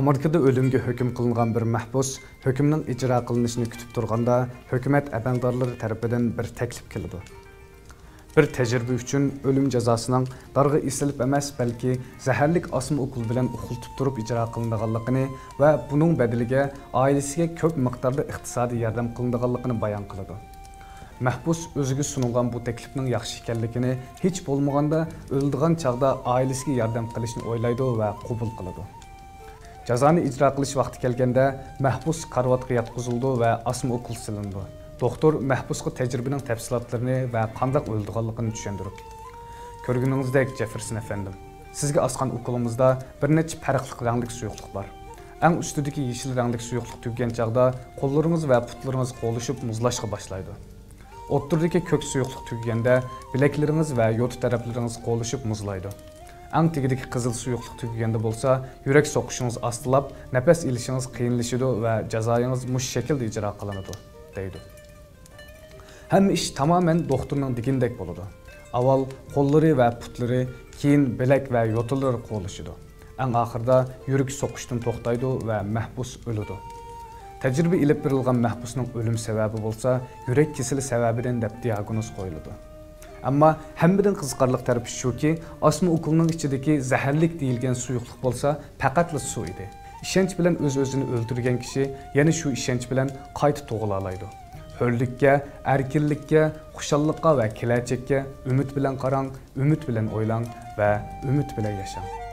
Amerikada ölümge hüküm kılıngan bir mahbus, hükümnün icra kılınışını kütüp durganda, hükümet əməldarları tərəfindən bir təklif keldi. Bir tecrübe üçün ölüm cezasının darğı isilip emas, belki zəhərlik asma okul bilen uxultup durup icra kılındığanlığını ve bunun bedeliga ailesiga köp miqdarda iqtisadi yardım kılındığanlığını bayan kıldı. Mahbus özüge sunulgan bu teklifning yaxshi ekanligini, hech bo'lmaganda o'ldigan chaqda ailesiga yardım qilishni o'ylaydi ve qabul qiladi. Cazani icra qilish vaqti kelganda mahbus karvatga yotqizildi ve asma okul silindi. Doktor mahbusga tecrübenin tafsilotlarini ve qandaq o'ldiganligini tushundirib. Ko'rganingizdek Jefferson efendim, sizga asqan okulumuzda bir necha farqli ranglik suyuqlik bor. Eng ustidagi yeşil ranglik suyuqlik tugagan chaqda qo'llaringiz va putlaringiz qo'lishib muzlashga boshlaydi. O'ttirdagi ko'k suyuqlik tugaganda bilaklarınız ve yo'ti taraflarınız qo'lishib muzlaydi. Eng tagidagi qizil suyuqlik tugaganda bo'lsa, yurak soqishingiz astilab, nafas ilishingiz qiyinlashadi ve jazoyingiz mush shaklda ijro qilinadi, deydi. Hem iş tamamen doktorun digindek boludu. Aval qo'llari ve putları, keyin bilak ve yo'tilari qo'lishidi. En ahırda yürek soqishdan to'xtaydi ve mahbus ölüdü. Tecrübe ilip berilgan mahbusning ölüm sebebi bolsa, yürek kesili sebebinden dep diagnoz qo'yildi. Amma hammadan qiziqarli tarafi shuki, asma okuluning ichidagi zaharlik deyilgan suyuqlik bolsa, faqatla su edi. İşenç bilen o'z-o'zini o'ldirgan kishi yana shu ishonch bilan qayta tug'ila oladi. Hörlükке, erkinlikке, xushalliqqa ve kelajekka ümit bilen qarang, ümit bilen o'ylang ve ümit bilen yaşang.